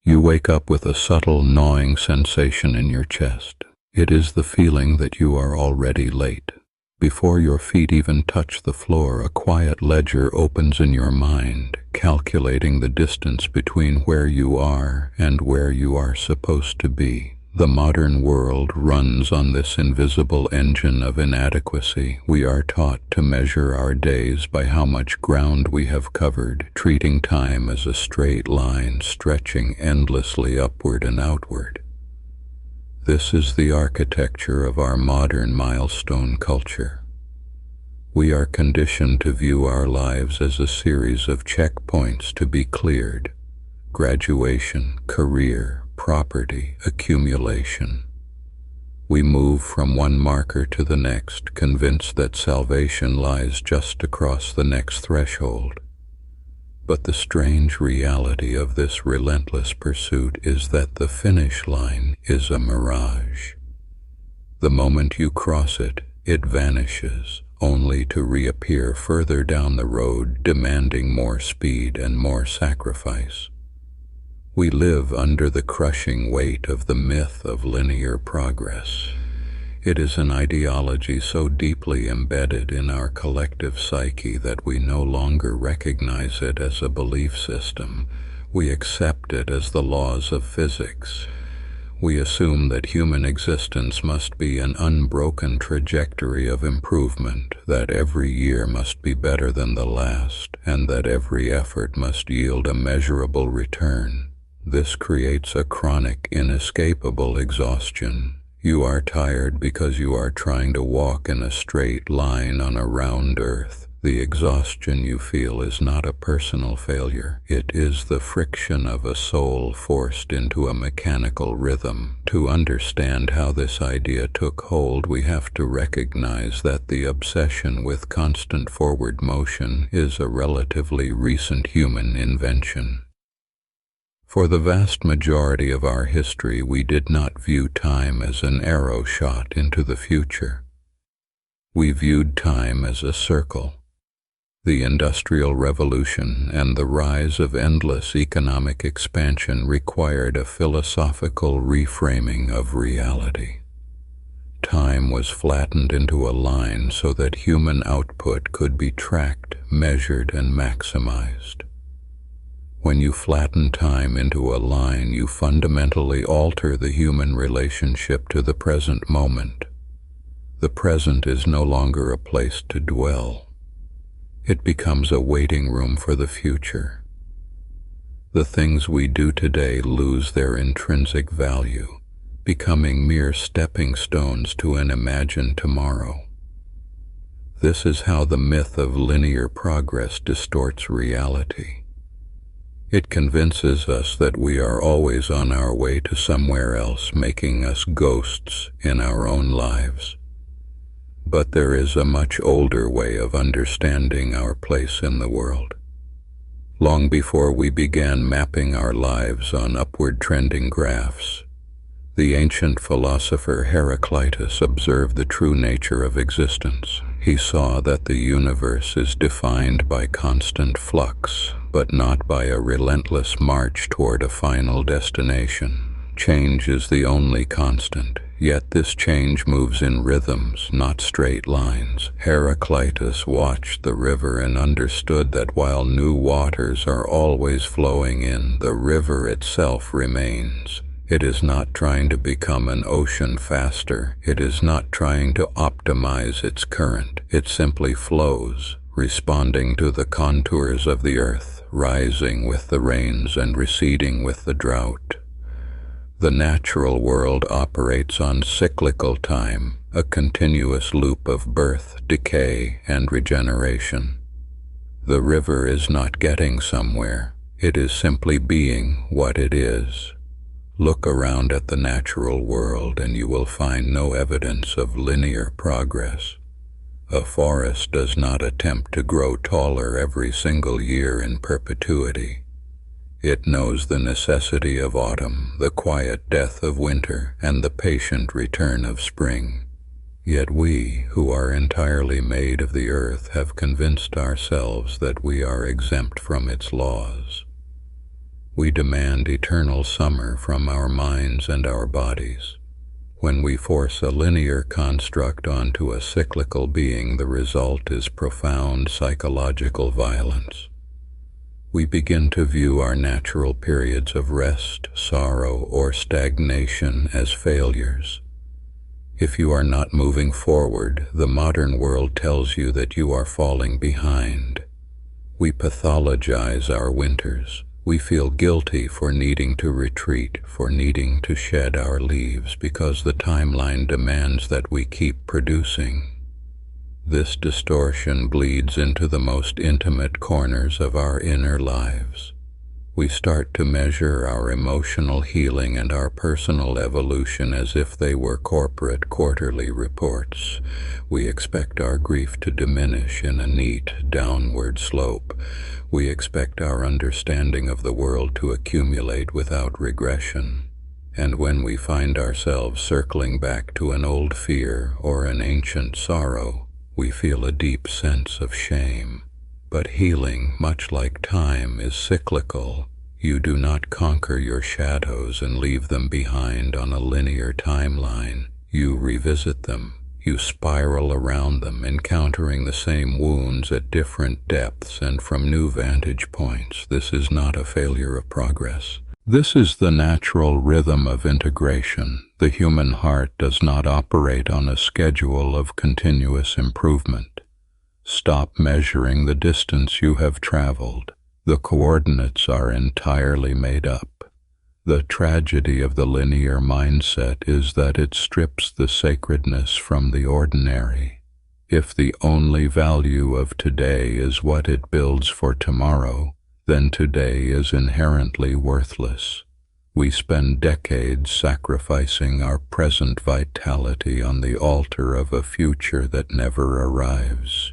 You wake up with a subtle gnawing sensation in your chest. It is the feeling that you are already late. Before your feet even touch the floor, a quiet ledger opens in your mind, calculating the distance between where you are and where you are supposed to be. The modern world runs on this invisible engine of inadequacy. We are taught to measure our days by how much ground we have covered, treating time as a straight line stretching endlessly upward and outward. This is the architecture of our modern milestone culture. We are conditioned to view our lives as a series of checkpoints to be cleared: graduation, career, property, accumulation. We move from one marker to the next, convinced that salvation lies just across the next threshold. But the strange reality of this relentless pursuit is that the finish line is a mirage. The moment you cross it, it vanishes, only to reappear further down the road, demanding more speed and more sacrifice. We live under the crushing weight of the myth of linear progress. It is an ideology so deeply embedded in our collective psyche that we no longer recognize it as a belief system. We accept it as the laws of physics. We assume that human existence must be an unbroken trajectory of improvement, that every year must be better than the last, and that every effort must yield a measurable return. This creates a chronic, inescapable exhaustion. You are tired because you are trying to walk in a straight line on a round earth. The exhaustion you feel is not a personal failure. It is the friction of a soul forced into a mechanical rhythm. To understand how this idea took hold, we have to recognize that the obsession with constant forward motion is a relatively recent human invention. For the vast majority of our history, we did not view time as an arrow shot into the future. We viewed time as a circle. The Industrial Revolution and the rise of endless economic expansion required a philosophical reframing of reality. Time was flattened into a line so that human output could be tracked, measured, and maximized. When you flatten time into a line, you fundamentally alter the human relationship to the present moment. The present is no longer a place to dwell. It becomes a waiting room for the future. The things we do today lose their intrinsic value, becoming mere stepping stones to an imagined tomorrow. This is how the myth of linear progress distorts reality. It convinces us that we are always on our way to somewhere else, making us ghosts in our own lives. But there is a much older way of understanding our place in the world. Long before we began mapping our lives on upward trending graphs, the ancient philosopher Heraclitus observed the true nature of existence. He saw that the universe is defined by constant flux, but not by a relentless march toward a final destination. Change is the only constant, yet this change moves in rhythms, not straight lines. Heraclitus watched the river and understood that while new waters are always flowing in, the river itself remains. It is not trying to become an ocean faster. It is not trying to optimize its current. It simply flows, responding to the contours of the earth, rising with the rains and receding with the drought. The natural world operates on cyclical time, a continuous loop of birth, decay, and regeneration. The river is not getting somewhere. It is simply being what it is. Look around at the natural world and you will find no evidence of linear progress. A forest does not attempt to grow taller every single year in perpetuity. It knows the necessity of autumn, the quiet death of winter, and the patient return of spring. Yet we, who are entirely made of the earth, have convinced ourselves that we are exempt from its laws. We demand eternal summer from our minds and our bodies. When we force a linear construct onto a cyclical being, the result is profound psychological violence. We begin to view our natural periods of rest, sorrow, or stagnation as failures. If you are not moving forward, the modern world tells you that you are falling behind. We pathologize our winters. We feel guilty for needing to retreat, for needing to shed our leaves, because the timeline demands that we keep producing. This distortion bleeds into the most intimate corners of our inner lives. We start to measure our emotional healing and our personal evolution as if they were corporate quarterly reports. We expect our grief to diminish in a neat, downward slope. We expect our understanding of the world to accumulate without regression. And when we find ourselves circling back to an old fear or an ancient sorrow, we feel a deep sense of shame. But healing, much like time, is cyclical. You do not conquer your shadows and leave them behind on a linear timeline. You revisit them. You spiral around them, encountering the same wounds at different depths and from new vantage points. This is not a failure of progress. This is the natural rhythm of integration. The human heart does not operate on a schedule of continuous improvement. Stop measuring the distance you have traveled. The coordinates are entirely made up. The tragedy of the linear mindset is that it strips the sacredness from the ordinary. If the only value of today is what it builds for tomorrow, then today is inherently worthless. We spend decades sacrificing our present vitality on the altar of a future that never arrives.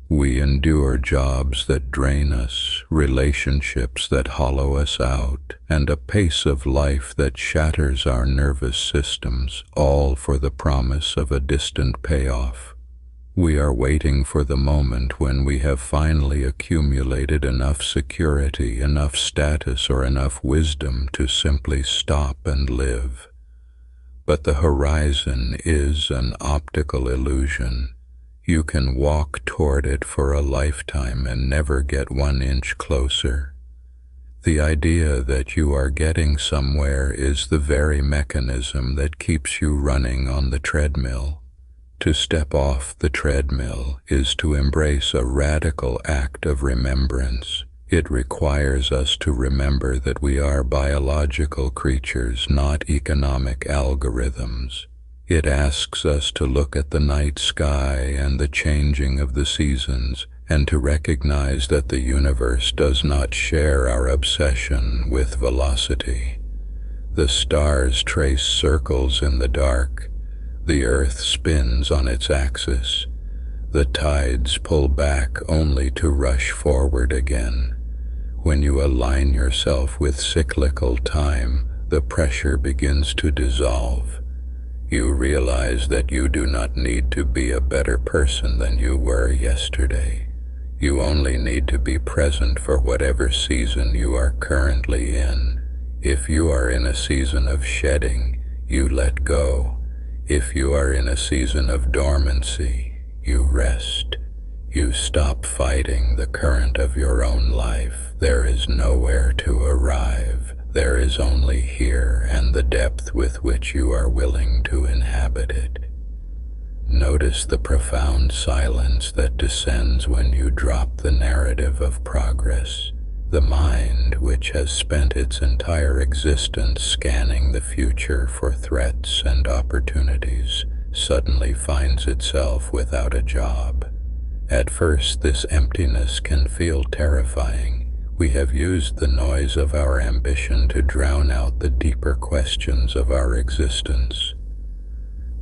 We endure jobs that drain us, relationships that hollow us out, and a pace of life that shatters our nervous systems, all for the promise of a distant payoff. We are waiting for the moment when we have finally accumulated enough security, enough status, or enough wisdom to simply stop and live. But the horizon is an optical illusion. You can walk toward it for a lifetime and never get 1 inch closer. The idea that you are getting somewhere is the very mechanism that keeps you running on the treadmill. To step off the treadmill is to embrace a radical act of remembrance. It requires us to remember that we are biological creatures, not economic algorithms. It asks us to look at the night sky and the changing of the seasons, and to recognize that the universe does not share our obsession with velocity. The stars trace circles in the dark. The earth spins on its axis. The tides pull back only to rush forward again. When you align yourself with cyclical time, the pressure begins to dissolve. You realize that you do not need to be a better person than you were yesterday. You only need to be present for whatever season you are currently in. If you are in a season of shedding, you let go. If you are in a season of dormancy, you rest. You stop fighting the current of your own life. There is nowhere to arrive. There is only here and the depth with which you are willing to inhabit it. Notice the profound silence that descends when you drop the narrative of progress. The mind, which has spent its entire existence scanning the future for threats and opportunities, suddenly finds itself without a job. At first, this emptiness can feel terrifying. We have used the noise of our ambition to drown out the deeper questions of our existence.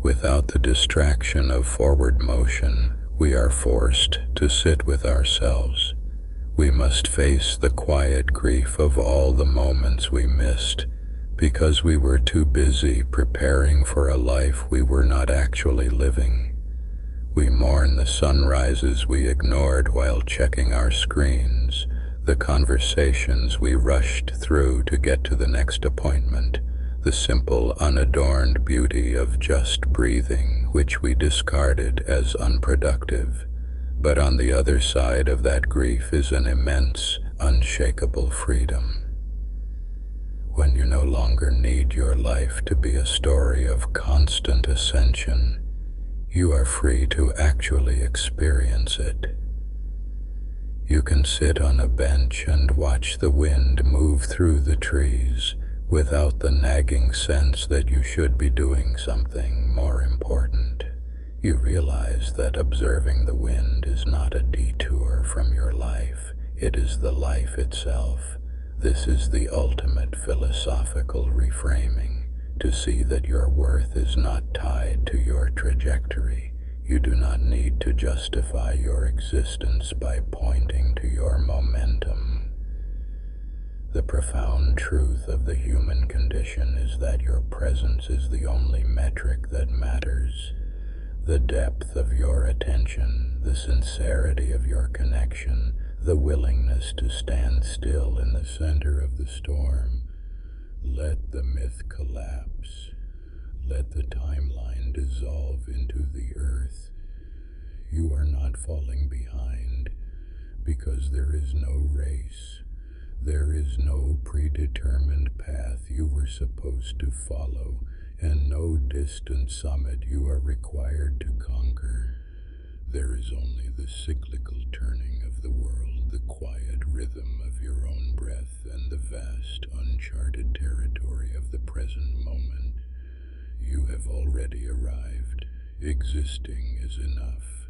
Without the distraction of forward motion, we are forced to sit with ourselves. We must face the quiet grief of all the moments we missed because we were too busy preparing for a life we were not actually living. We mourn the sunrises we ignored while checking our screens, The conversations we rushed through to get to the next appointment, the simple, unadorned beauty of just breathing, which we discarded as unproductive. But on the other side of that grief is an immense, unshakable freedom. When you no longer need your life to be a story of constant ascension, you are free to actually experience it. You can sit on a bench and watch the wind move through the trees without the nagging sense that you should be doing something more important. You realize that observing the wind is not a detour from your life, it is the life itself. This is the ultimate philosophical reframing, to see that your worth is not tied to your trajectory. You do not need to justify your existence by pointing to your momentum. The profound truth of the human condition is that your presence is the only metric that matters. The depth of your attention, the sincerity of your connection, the willingness to stand still in the center of the storm. Let the myth collapse. Let the timeline dissolve into the earth. You are not falling behind because there is no race. There is no predetermined path you were supposed to follow, and no distant summit you are required to conquer. There is only the cyclical turning of the world, the quiet rhythm of your own breath, and the vast, uncharted territory of the present moment. You have already arrived. Existing is enough.